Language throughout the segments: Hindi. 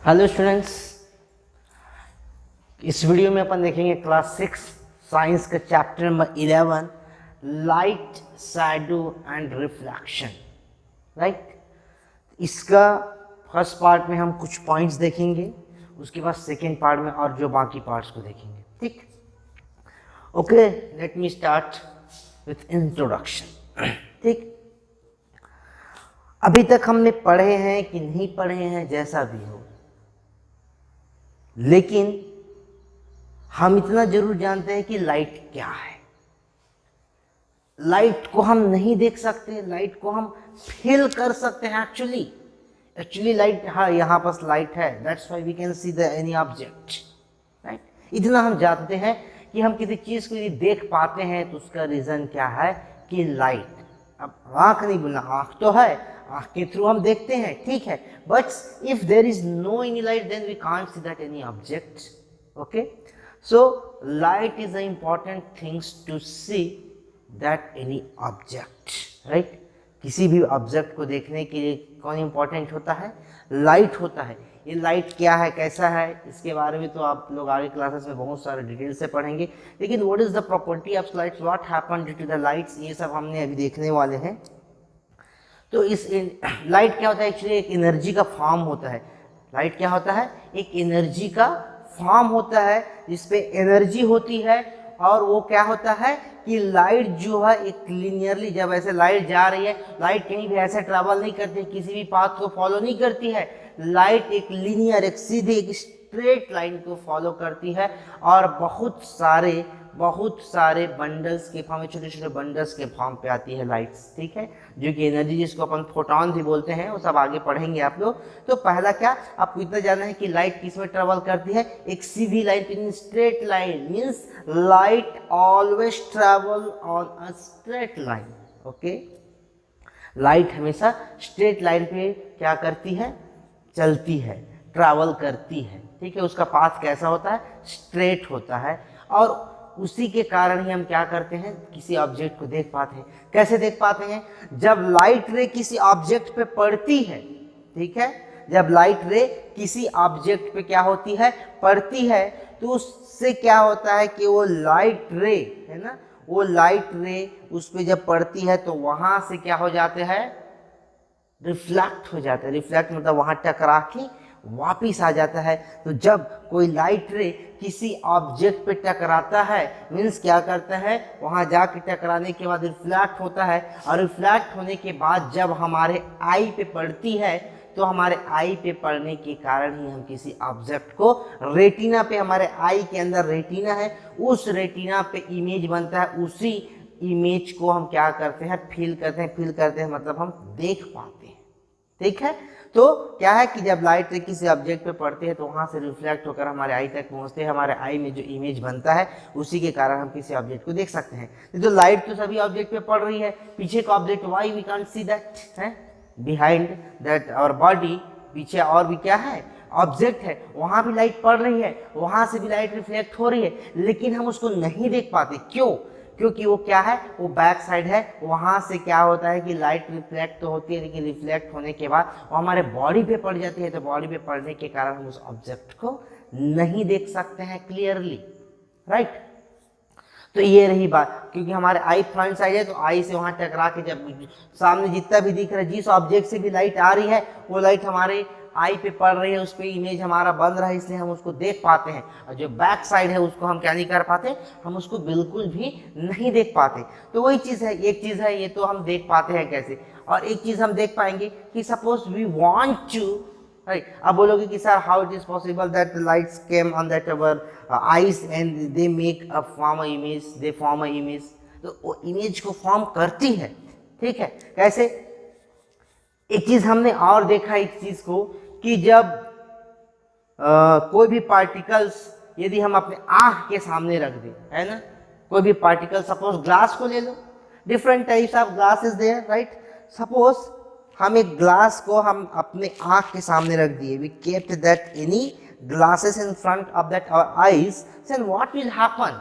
हेलो स्टूडेंट्स, इस वीडियो में अपन देखेंगे क्लास 6 साइंस का chapter number 11 light, shadow and reflection. Right, इसका फर्स्ट पार्ट में हम कुछ पॉइंट्स देखेंगे, उसके बाद सेकेंड पार्ट में और जो बाकी पार्ट्स को देखेंगे। ठीक, okay, let me start with introduction. ठीक, अभी तक हमने पढ़े हैं कि नहीं पढ़े हैं जैसा भी हो, लेकिन हम इतना जरूर जानते हैं कि लाइट क्या है। लाइट को हम नहीं देख सकते, लाइट को हम फील कर सकते हैं। एक्चुअली लाइट, हाँ यहाँ पास लाइट है, that's why we can see the any object. Right, इतना हम जानते हैं कि हम किसी चीज को यदि देख पाते हैं तो उसका रीजन क्या है कि लाइट। अब आंख नहीं बोलना, आंख तो है, आंख के थ्रू हम देखते हैं, ठीक है, but if there is no any light then we can't see that any object. Okay, so light is the important things to see that any object. Right, किसी भी ऑब्जेक्ट को देखने के लिए कौन इंपॉर्टेंट होता है? लाइट होता है। ये लाइट क्या है, कैसा है, इसके बारे में तो आप लोग आगे क्लासेस में बहुत सारे डिटेल से पढ़ेंगे, लेकिन what is the property of lights, what happen due to the lights, ये सब हमने अभी देखने वाले हैं। तो इस लाइट क्या होता है? एक्चुअली एक एनर्जी का फॉर्म होता है। लाइट क्या होता है? एक एनर्जी का फॉर्म होता है जिसपे एनर्जी होती है, और वो क्या होता है कि लाइट जो है एक लिनियरली, जब ऐसे लाइट जा रही है, लाइट कहीं भी ऐसे ट्रैवल नहीं करती, किसी भी पाथ को फॉलो नहीं करती है। लाइट एक लिनियर, एक सीधे, एक स्ट्रेट लाइन को फॉलो करती है, और बहुत सारे बंडल्स के फॉर्म में, छोटे छोटे बंडल्स के फॉर्म पे आती है लाइट्स। ठीक है, जो कि एनर्जी, जिसको अपन फोटॉन भी बोलते हैं, वो सब आगे पढ़ेंगे आप लोग। तो पहला क्या, आपको इतना जानना है कि लाइट किस में ट्रेवल करती है? एक सीधी line, in straight line, means light always travel on a straight line. Okay, light हमेशा स्ट्रेट लाइन पे क्या करती है? चलती है, ट्रैवल करती है। ठीक है, उसका पाथ कैसा होता है? स्ट्रेट होता है, और उसी के कारण ही हम क्या करते हैं? किसी ऑब्जेक्ट को देख पाते हैं। कैसे देख पाते हैं? जब लाइट रे किसी ऑब्जेक्ट पे पड़ती है, ठीक है, जब लाइट रे किसी ऑब्जेक्ट पे क्या होती है? पड़ती है, तो उससे क्या होता है कि वो लाइट रे है ना, वो लाइट रे उस पे जब पड़ती है तो वहां से क्या हो जाते हैं? रिफ्लेक्ट हो जाता है। रिफ्लेक्ट मतलब वहां टकरा के वापिस आ जाता है। तो जब कोई लाइट रे किसी ऑब्जेक्ट पे टकराता है, मीन्स क्या करता है? वहां जाके टकराने के बाद रिफ्लेक्ट होता है, और रिफ्लेक्ट होने के बाद जब हमारे आई पे पड़ती है, तो हमारे आई पे पड़ने के कारण ही हम किसी ऑब्जेक्ट को, रेटिना पे, हमारे आई के अंदर रेटिना है, उस रेटिना पे इमेज बनता है, उसी इमेज को हम क्या करते हैं? फील करते हैं मतलब हम देख पाते हैं। ठीक है, तो क्या है कि जब लाइट रे किसी ऑब्जेक्ट पे पड़ती है तो वहां से रिफ्लेक्ट होकर हमारे आई तक पहुंचते हैं, हमारे आई में जो इमेज बनता है उसी के कारण हम किसी ऑब्जेक्ट को देख सकते हैं। तो लाइट तो सभी ऑब्जेक्ट पे पड़ रही है, पीछे का object, why we can't see that है बिहाइंड दैट आवर बॉडी, पीछे और भी क्या है? ऑब्जेक्ट है, वहां भी लाइट पड़ रही है, वहां से भी लाइट रिफ्लेक्ट हो रही है, लेकिन हम उसको नहीं देख पाते। क्यों? क्योंकि वो क्या है? वो बैक साइड है, वहां से क्या होता है कि लाइट रिफ्लेक्ट तो होती है, लेकिन रिफ्लेक्ट होने के बाद वो हमारे बॉडी पे पड़ जाती है, तो बॉडी पे पड़ने के कारण हम उस ऑब्जेक्ट को नहीं देख सकते हैं क्लियरली। राइट, तो ये रही बात, क्योंकि हमारे आई फ्रंट साइड है, तो आई से वहां टकरा के जब सामने जितना भी दिख रहा है, जिस ऑब्जेक्ट से भी लाइट आ रही है, वो लाइट हमारे आई पे पड़ रही है, उस पर इमेज हमारा बन रहा है, इसलिए हम उसको देख पाते हैं। और जो बैक साइड है उसको हम क्या नहीं कर पाते? हम उसको बिल्कुल भी नहीं देख पाते। तो वही चीज़ है, एक चीज़ है ये, तो हम देख पाते हैं कैसे, और एक चीज़ हम देख पाएंगे कि suppose we want to, right, अब बोलोगे कि sir how it is possible that lights came on that our eyes and they make a form a image, they form a image. तो वो इमेज को फॉर्म करती है। ठीक है, कैसे? एक चीज हमने और देखा इस चीज को कि जब कोई भी पार्टिकल्स यदि हम अपने आंख के सामने रख दें, है ना, कोई भी पार्टिकल, सपोज ग्लास को ले लो, different types of glass is there, right. Suppose हम एक ग्लास को हम अपने आंख के सामने रख दिए, we kept that any glasses in front of that our eyes, then what will happen?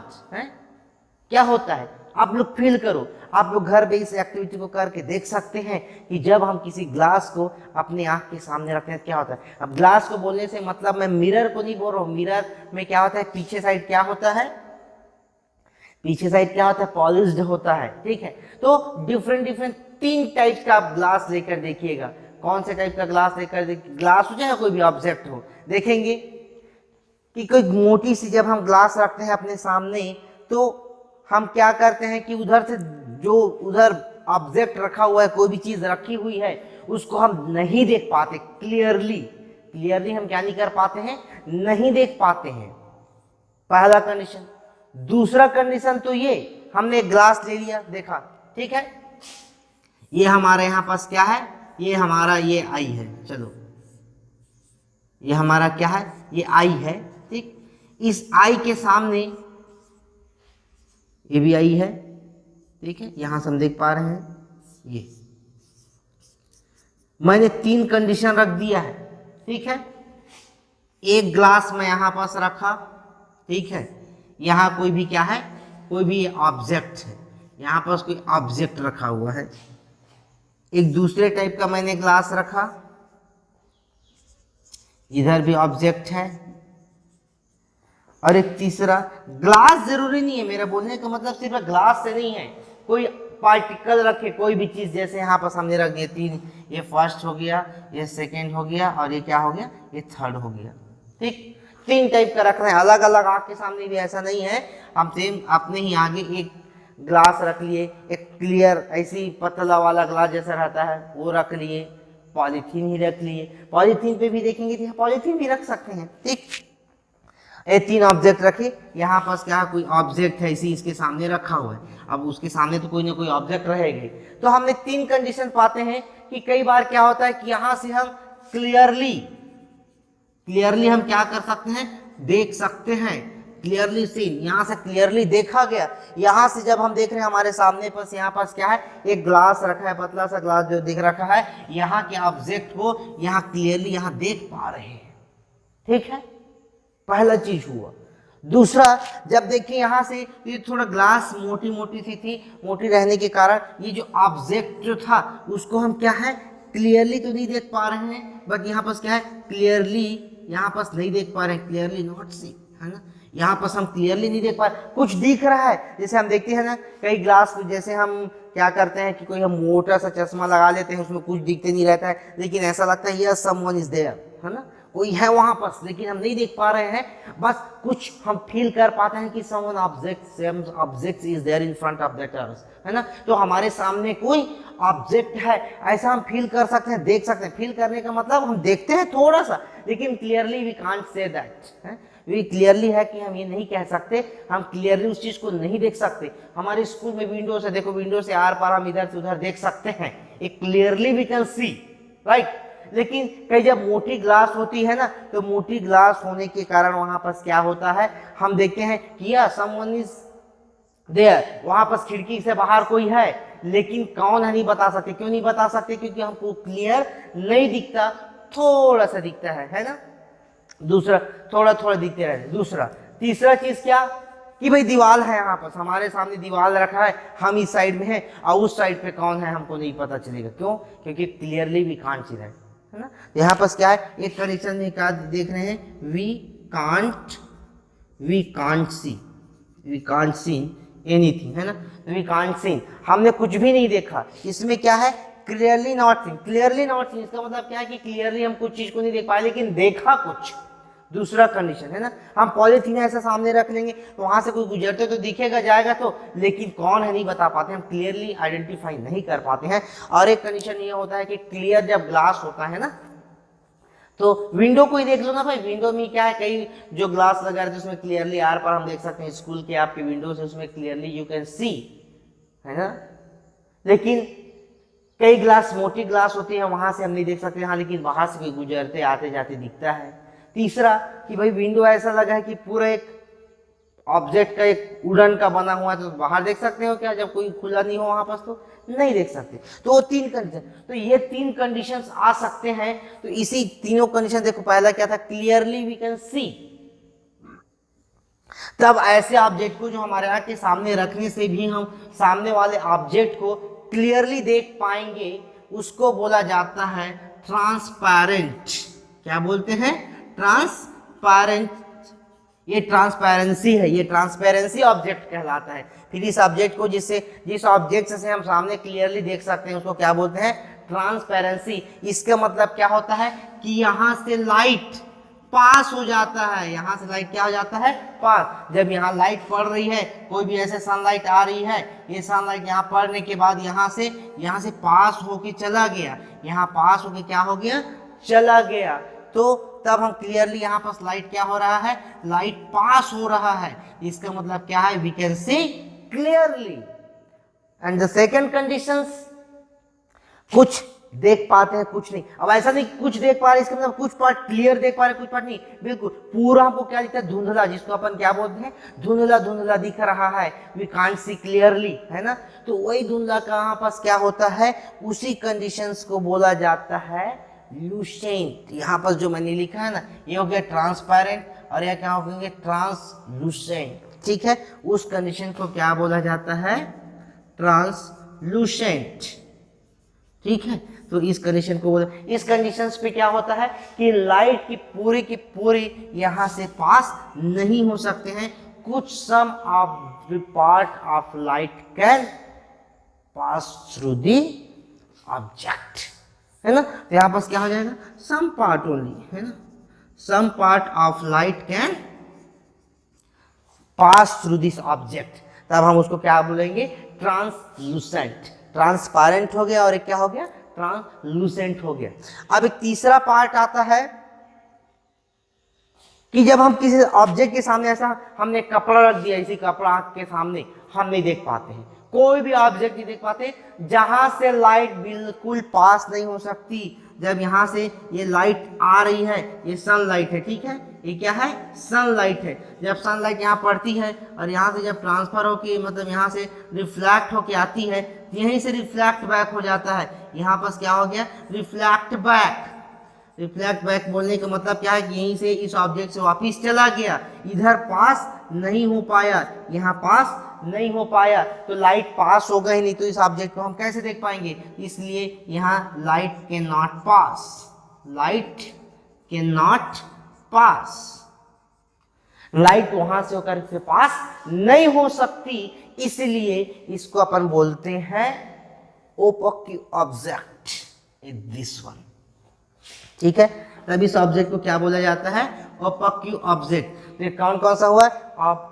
क्या होता है, आप लोग फील करो, आप लोग घर पे इस एक्टिविटी को करके देख सकते हैं कि जब हम किसी ग्लास को अपनी आंख के सामने रखते हैं क्या होता है। अब ग्लास को बोलने से मतलब मैं मिरर को नहीं बोल रहा हूँ, मिरर में क्या होता है, पीछे साइड क्या होता है, पीछे साइड क्या होता है, पॉलिश्ड होता है, ठीक है। तो डिफरेंट डिफरेंट 3 टाइप का आप ग्लास लेकर देखिएगा। कौन से टाइप का ग्लास लेकर ग्लास हो चाहे कोई भी ऑब्जेक्ट हो, देखेंगे कि कोई मोटी सी जब हम ग्लास रखते हैं अपने सामने तो हम क्या करते हैं कि उधर से जो उधर ऑब्जेक्ट रखा हुआ है, कोई भी चीज रखी हुई है, उसको हम नहीं देख पाते क्लियरली हम क्या नहीं कर पाते हैं, नहीं देख पाते हैं, पहला कंडीशन। दूसरा कंडीशन तो ये, हमने एक ग्लास ले लिया, देखा, ठीक है, ये हमारे यहाँ पास क्या है, ये हमारा ये आई है, चलो ये हमारा क्या है, ये आई है, ठीक। इस आई के सामने ये भी आई है, ठीक है, यहां से हम देख पा रहे हैं ये मैंने 3 कंडीशन रख दिया है, ठीक है। एक ग्लास में यहां पास रखा, ठीक है, यहां कोई भी क्या है, कोई भी ऑब्जेक्ट है, यहां पास कोई ऑब्जेक्ट रखा हुआ है। एक दूसरे टाइप का मैंने ग्लास रखा, इधर भी ऑब्जेक्ट है। और एक तीसरा, ग्लास जरूरी नहीं है, मेरा बोलने का मतलब सिर्फ ग्लास से नहीं है, कोई पार्टिकल रखे, कोई भी चीज, जैसे यहाँ पर हमने रख दिए 3, ये फर्स्ट हो गया, ये सेकंड हो गया, और ये क्या हो गया, ये थर्ड हो गया, ठीक। 3 टाइप का रख रहे हैं, अलग अलग आपके सामने भी ऐसा नहीं है, हम सेम अपने ही आगे एक ग्लास रख लिए, एक क्लियर ऐसी पतला वाला ग्लास जैसा रहता है वो रख लिए, पॉलीथीन ही रख लिए, पॉलीथीन पे भी देखेंगे तो पॉलीथीन भी रख सकते हैं, ठीक। ये 3 ऑब्जेक्ट रखे, यहाँ पास क्या कोई ऑब्जेक्ट है इसी इसके सामने रखा हुआ है, अब उसके सामने तो कोई ना कोई ऑब्जेक्ट रहेगी। तो हमने 3 कंडीशन पाते हैं कि कई बार क्या होता है कि यहाँ से हम क्लियरली हम क्या कर सकते हैं, देख सकते हैं, क्लियरली सीन, यहाँ से क्लियरली देखा गया। यहाँ से जब हम देख रहे हैं हमारे सामने पास यहाँ पास क्या है, एक ग्लास रखा है, पतला सा ग्लास जो दिख रखा है, यहाँ के ऑब्जेक्ट को यहाँ क्लियरली यहाँ देख पा रहे हैं, ठीक है, पहला चीज हुआ। दूसरा, जब देखिए यहाँ से ये थोड़ा ग्लास मोटी मोटी सी थी, मोटी रहने के कारण ये जो ऑब्जेक्ट जो था उसको हम क्या है, क्लियरली तो नहीं देख पा रहे हैं, बट यहाँ पास क्या है, क्लियरली यहाँ पास नहीं देख पा रहे हैं, क्लियरली नॉट सी, है ना, यहाँ पास हम क्लियरली नहीं देख पा रहे, कुछ दिख रहा है। जैसे हम देखते हैं ना कई ग्लास, जैसे हम क्या करते हैं कि कोई हम मोटा सा चश्मा लगा लेते हैं, उसमें कुछ दिखते नहीं रहता है, लेकिन ऐसा लगता है यस समवन इज देयर, है ना, कोई है वहां पास, लेकिन हम नहीं देख पा रहे हैं, बस कुछ हम फील कर पाते हैं कि someone object is there in front of that us, है ना। तो हमारे सामने कोई ऑब्जेक्ट है, ऐसा हम फील कर सकते हैं, देख सकते हैं। फील करने का मतलब हम देखते हैं थोड़ा सा, लेकिन clearly we can't say that, we clearly है कि हम ये नहीं कह सकते, हम क्लियरली उस चीज को नहीं देख सकते। हमारे स्कूल में विंडो से देखो, विंडो से आर पार हम इधर से उधर देख सकते हैं, एक clearly we can see, right. लेकिन कई जब मोटी ग्लास होती है ना, तो मोटी ग्लास होने के कारण वहां पर क्या होता है, हम देखते हैं कि समवन इज देयर, वहां पर खिड़की से बाहर कोई है, लेकिन कौन है नहीं बता सकते। क्यों नहीं बता सकते, क्योंकि हमको क्लियर नहीं दिखता, थोड़ा सा दिखता है ना, दूसरा थोड़ा थोड़ा दिखते रहे। दूसरा, तीसरा चीज क्या कि भाई दीवार है, यहाँ पर हमारे सामने दीवार रखा है, हम इस साइड में हैं और उस साइड पे कौन है हमको नहीं पता चलेगा। क्यों, क्योंकि clearly we can't see that, है ना। यहाँ पर क्या है, एक कंडीशन में क्या देख रहे हैं, वी कांट सी एनीथिंग, है ना, वी कांट सी, हमने कुछ भी नहीं देखा। इसमें क्या है, clearly not seen, clearly not seen, इसका मतलब क्या है कि क्लियरली हम कुछ चीज को नहीं देख पाए, लेकिन देखा कुछ। दूसरा कंडीशन है ना, हम पॉलीथीन ऐसा सामने रख लेंगे तो वहां से कोई गुजरते तो दिखेगा जाएगा तो, लेकिन कौन है नहीं बता पाते, हम क्लियरली आइडेंटिफाई नहीं कर पाते हैं। और एक कंडीशन ये होता है कि क्लियर जब ग्लास होता है ना, तो विंडो को ही देख लो ना भाई, विंडो में क्या है, कई जो ग्लास लगा रहते हैं उसमें क्लियरली आर पार हम देख सकते हैं, स्कूल के आपके विंडो से उसमें क्लियरली यू कैन सी, है ना। लेकिन कई ग्लास मोटी ग्लास होती है, वहां से हम नहीं देख सकते, हाँ, लेकिन बाहर से कोई गुजरते आते जाते दिखता है। तीसरा कि भाई विंडो ऐसा लगा है कि पूरा एक ऑब्जेक्ट का एक वुडन का बना हुआ है, तो बाहर देख सकते हो क्या, जब कोई खुला नहीं हो वहां पास तो नहीं देख सकते। तो वो 3 कंडीशन, तो ये 3 कंडीशंस आ सकते हैं। तो इसी तीनों कंडीशन देखो, पहला क्या था, क्लियरली वी कैन सी, तब ऐसे ऑब्जेक्ट को जो हमारे आँख के सामने रखने से भी हम सामने वाले ऑब्जेक्ट को क्लियरली देख पाएंगे, उसको बोला जाता है ट्रांसपेरेंट। क्या बोलते हैं? ट्रांसपेरेंट। ये ट्रांसपेरेंसी है, ये ट्रांसपेरेंसी ऑब्जेक्ट कहलाता है। फिर इस ऑब्जेक्ट को जिस ऑब्जेक्ट से हम सामने क्लियरली देख सकते हैं उसको क्या बोलते हैं? ट्रांसपेरेंसी। इसका मतलब क्या होता है कि यहाँ से लाइट पास हो जाता है, यहाँ से लाइट क्या हो जाता है? पास। जब यहाँ लाइट पड़ रही है, कोई भी ऐसे सनलाइट आ रही है, ये सनलाइट यहाँ पड़ने के बाद यहाँ से पास होके चला गया, यहाँ पास होके क्या हो गया? चला गया। तो तब हम क्लियरली यहाँ पर लाइट क्या हो रहा है? लाइट पास हो रहा है। इसका मतलब क्या है? We can see clearly. And the second conditions, कुछ देख पाते हैं कुछ नहीं। अब ऐसा नहीं कुछ देख पा रहे, इसका मतलब कुछ पार्ट क्लियर देख पा रहे कुछ पार्ट नहीं, बिल्कुल पूरा हमको क्या दिखता है? धुंधला, जिसको अपन क्या बोलते हैं? धुंधला धुंधला दिख रहा है, वी कांट सी क्लियरली, है ना। तो वही धुंधला कहाँ पास क्या होता है? उसी कंडीशंस को बोला जाता है लूसेंट। यहाँ पर जो मैंने लिखा है ना, ये हो गया ट्रांसपेरेंट और यह क्या हो गया? ट्रांसलूसेंट। ठीक है, उस कंडीशन को क्या बोला जाता है? ट्रांसलूसेंट। ठीक है, तो इस कंडीशन को बोला, इस कंडीशंस पे क्या होता है कि लाइट की पूरी यहाँ से पास नहीं हो सकते हैं। कुछ some of the part of light can pass through the object, है ना। तो यहाँ पास क्या हो जाएगा? सम पार्ट ओनली, है ना। Some part of light can pass through this object. तब हम उसको क्या बोलेंगे? ट्रांसलूसेंट। ट्रांसपेरेंट हो गया और एक क्या हो गया? ट्रांसलूसेंट हो गया। अब एक तीसरा पार्ट आता है कि जब हम किसी ऑब्जेक्ट के सामने ऐसा हमने कपड़ा रख दिया, इसी कपड़ा आंख के सामने, हम नहीं देख पाते हैं, कोई भी ऑब्जेक्ट नहीं देख पाते, जहां से लाइट बिल्कुल पास नहीं हो सकती। जब यहाँ से ये लाइट आ रही है, ये सनलाइट है, ठीक है, ये क्या है? सनलाइट है। जब सनलाइट यहाँ पड़ती है और यहाँ से जब ट्रांसफर होके मतलब यहाँ से रिफ्लेक्ट होके आती है, यहीं से रिफ्लेक्ट बैक हो जाता है। यहाँ पास क्या हो गया? Reflect back. रिफ्लेक्ट बैक बोलने का मतलब क्या है कि यहीं से इस ऑब्जेक्ट से वापस चला गया, इधर पास नहीं हो पाया, यहाँ पास नहीं हो पाया, तो लाइट पास हो गई नहीं, तो इस ऑब्जेक्ट को हम कैसे देख पाएंगे? इसलिए यहाँ light can not pass, light can not pass, light वहां से होकर के पास नहीं हो सकती, इसलिए इसको अपन बोलते हैं ओपेक ऑब्जेक्ट, दिस वन। ठीक है, तब इस ऑब्जेक्ट को क्या बोला जाता है? Opaque object. तो कौन कौन सा हुआ?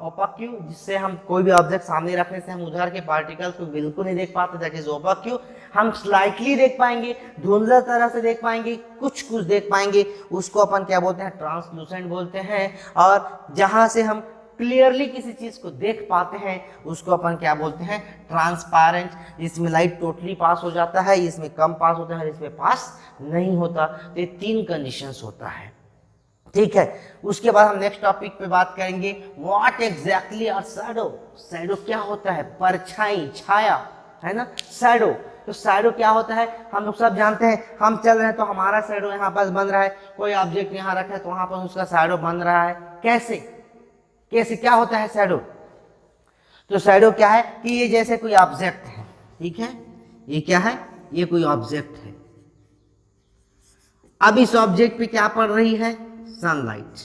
ओपेक, जिससे हम कोई भी ऑब्जेक्ट सामने रखने से हम उधर के पार्टिकल्स को बिल्कुल नहीं देख पाते, दैट इज ओपेक। हम स्लाइटली देख पाएंगे, धुंधला तरह से देख पाएंगे, कुछ कुछ देख पाएंगे, उसको अपन क्या बोलते हैं? ट्रांसलूसेंट बोलते हैं। और जहां से हम क्लियरली किसी चीज को देख पाते हैं उसको अपन क्या बोलते हैं? ट्रांसपेरेंट। इसमें लाइट टोटली पास हो जाता है, इसमें कम पास होता है, इसमें पास नहीं होता। तो ये तीन कंडीशंस होता है। ठीक है, उसके बाद हम नेक्स्ट टॉपिक पे बात करेंगे, what exactly are shadow. Shadow क्या होता है? परछाई, छाया, है ना, शैडो। तो शैडो क्या होता है? हम लोग सब जानते हैं, हम चल रहे हैं तो हमारा शैडो यहाँ पास बन रहा है, कोई ऑब्जेक्ट यहाँ रखा है तो वहां पर उसका शैडो बन रहा है। कैसे कैसे क्या होता है शैडो? तो शैडो क्या है कि ये जैसे कोई ऑब्जेक्ट है, ठीक है, ये क्या है? ये कोई ऑब्जेक्ट है। अब इस ऑब्जेक्ट पे क्या पड़ रही है? सनलाइट।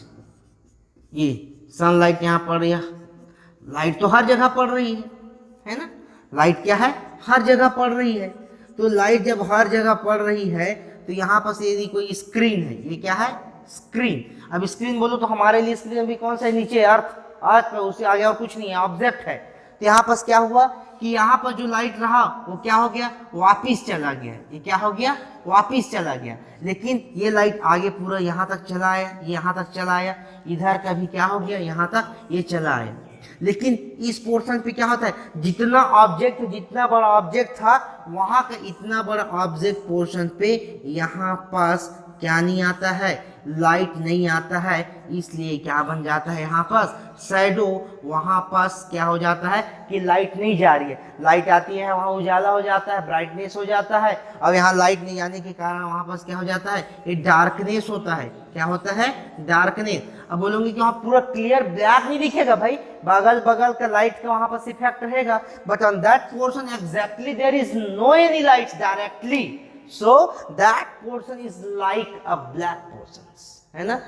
ये सनलाइट यहाँ पड़ रही है, लाइट तो हर जगह पड़ रही है ना। लाइट क्या है? हर जगह पड़ रही है। तो लाइट जब हर जगह पड़ रही है तो यहाँ पर यदि कोई स्क्रीन है, ये क्या है? स्क्रीन। अब स्क्रीन बोलो तो हमारे लिए स्क्रीन अभी कौन सा है? नीचे अर्थ पे, उससे आगे और कुछ नहीं है, ऑब्जेक्ट है। तो यहाँ पर क्या हुआ कि यहाँ पर जो लाइट रहा वो क्या हो गया? वापिस चला गया। ये क्या हो गया? वापिस चला गया। लेकिन ये लाइट आगे पूरा यहाँ तक चला आया, यहाँ तक चला आया, इधर का भी क्या हो गया? यहाँ तक ये चला आया। लेकिन इस पोर्शन पे क्या होता है? जितना ऑब्जेक्ट, जितना बड़ा ऑब्जेक्ट था, वहां का इतना बड़ा ऑब्जेक्ट पोर्शन पे यहाँ पास क्या नहीं आता है, लाइट नहीं आता है, इसलिए क्या बन जाता है यहाँ पर शैडो। वहाँ पास क्या हो जाता है कि लाइट नहीं जा रही है, लाइट आती है वहाँ उजाला हो जाता है, ब्राइटनेस हो जाता है। अब यहाँ लाइट नहीं आने के कारण वहाँ पास क्या हो जाता है, ये डार्कनेस होता है। क्या होता है, डार्कनेस। अब बोलोगे कि वहाँ पूरा क्लियर ब्लैक नहीं दिखेगा भाई, बगल बगल का लाइट का वहाँ पास इफेक्ट रहेगा, but on that portion exactly there is no any light directly, so that portion is like a black portion, है ना,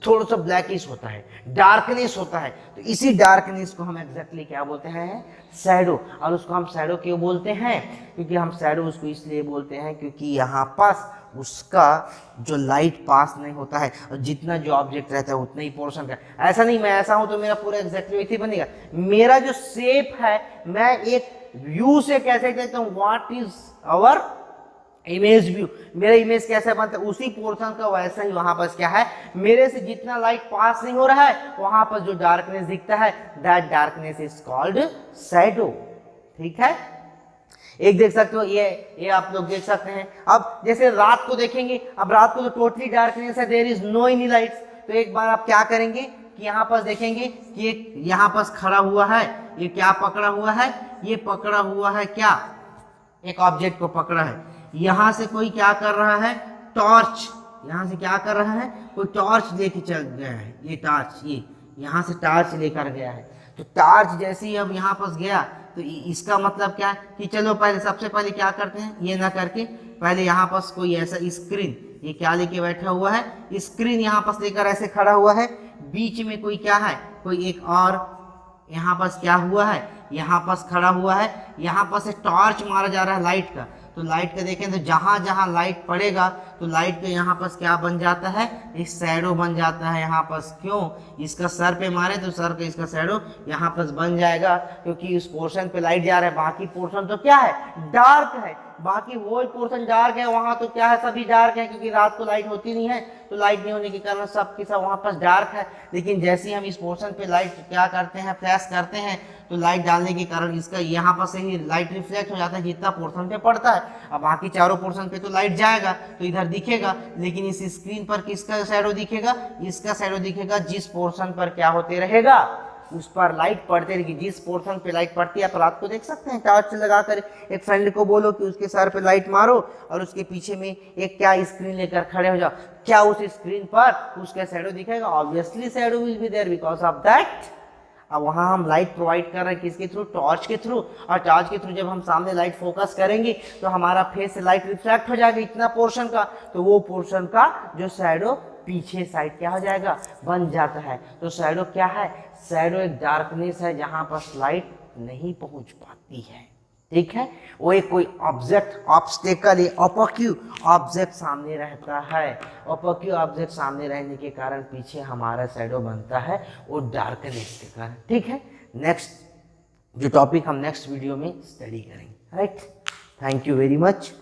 थोड़ा सा ब्लैकिश होता है, डार्कनेस होता है। तो इसी डार्कनेस को हम एग्जैक्टली क्या बोलते हैं, शैडो। और उसको हम शैडो क्यों बोलते हैं, क्योंकि हम शैडो उसको इसलिए बोलते हैं क्योंकि यहाँ पास उसका जो लाइट पास नहीं होता है, और जितना जो ऑब्जेक्ट रहता है उतना ही पोर्शन का। ऐसा नहीं मैं ऐसा हूं तो मेरा पूरा एग्जैक्टली वैसे ही बनेगा। मेरा जो शेप है मैं एक व्यू से कैसे कहता हूँ, what is our image view, मेरा इमेज कैसे बनता है उसी पोर्शन का वैसा ही वहां पर क्या है, मेरे से जितना लाइट पास नहीं हो रहा है वहां पर जो डार्कनेस दिखता है, that darkness is called shadow. ठीक है, एक देख सकते हो, ये आप लोग देख सकते हैं। अब जैसे रात को देखेंगे, अब रात को तो टोटली डार्कनेस है, there is no any lights. तो एक बार आप क्या करेंगे कि यहाँ पास देखेंगे कि एक यहाँ पास खड़ा हुआ है, ये क्या पकड़ा हुआ है, ये पकड़ा हुआ है क्या, एक ऑब्जेक्ट को पकड़ा है। यहाँ से कोई क्या कर रहा है, टॉर्च, यहाँ से क्या कर रहा है, कोई टॉर्च लेके चल गया है, ये टॉर्च, ये यहाँ से टॉर्च लेकर गया है। तो टॉर्च जैसे ही अब यहाँ पास गया तो इसका मतलब क्या है कि चलो पहले सबसे पहले क्या करते हैं, ये ना करके पहले यहाँ पास कोई ऐसा स्क्रीन, ये क्या लेके बैठा हुआ है, स्क्रीन यहाँ पास लेकर ऐसे खड़ा हुआ है, बीच में कोई क्या है, कोई एक और यहाँ पास क्या हुआ है, यहाँ पास खड़ा हुआ है, यहाँ पास टॉर्च मारा जा रहा है लाइट का। तो लाइट का देखें तो जहाँ जहाँ लाइट पड़ेगा तो लाइट का यहाँ पास क्या बन जाता है, एक शैडो बन जाता है यहाँ पास। क्यों, इसका सर पे मारे तो सर का इसका शैडो यहाँ पास बन जाएगा, क्योंकि उस पोर्शन पे लाइट जा रहा है, बाकी पोर्शन तो क्या है, डार्क है, बाकी होल पोर्शन डार्क है, वहाँ तो क्या है, सभी डार्क है, क्योंकि रात को लाइट होती नहीं है, तो लाइट नहीं होने के कारण सब के सब वहाँ पास डार्क है। लेकिन जैसे ही हम इस पोर्शन पे लाइट क्या करते हैं, फ्लैश करते हैं, तो लाइट डालने के कारण इसका यहाँ पर से ही लाइट रिफ्लेक्ट हो जाता है जितना पोर्शन पे पड़ता है। अब बाकी चारों पोर्शन पे तो लाइट जाएगा तो इधर दिखेगा, लेकिन इस स्क्रीन पर किसका शैडो दिखेगा, इसका शैडो दिखेगा। जिस पोर्शन पर क्या होते रहेगा, उस पर लाइट पड़ते रहेगी। जिस पोर्शन पे लाइट पड़ती है, आप रात को देख सकते हैं, टॉर्च लगाकर एक फ्रेंड को बोलो कि उसके सर पे लाइट मारो और उसके पीछे में एक क्या स्क्रीन लेकर खड़े हो जाओ, क्या उस स्क्रीन पर उसका शैडो दिखेगा? Obviously shadow will be there because of that. अब वहाँ हम लाइट प्रोवाइड कर रहे हैं किसके थ्रू, टॉर्च के थ्रू, और टॉर्च के थ्रू जब हम सामने लाइट फोकस करेंगे तो हमारा फेस से लाइट रिफ्लेक्ट हो जाएगा इतना पोर्शन का, तो वो पोर्शन का जो शैडो पीछे साइड क्या हो जाएगा, बन जाता है। तो शैडो क्या है, शैडो एक डार्कनेस है जहाँ पर लाइट नहीं पहुँच पाती है। ठीक है, वो एक कोई ऑब्जेक्ट, ऑब्स्टेकल, ओपेक्यू ऑब्जेक्ट सामने रहता है। ओपेक्यू ऑब्जेक्ट सामने रहने के कारण पीछे हमारा शैडो बनता है, वो डार्कनेस के कारण। ठीक है, नेक्स्ट जो टॉपिक हम नेक्स्ट वीडियो में स्टडी करेंगे। Right, thank you very much.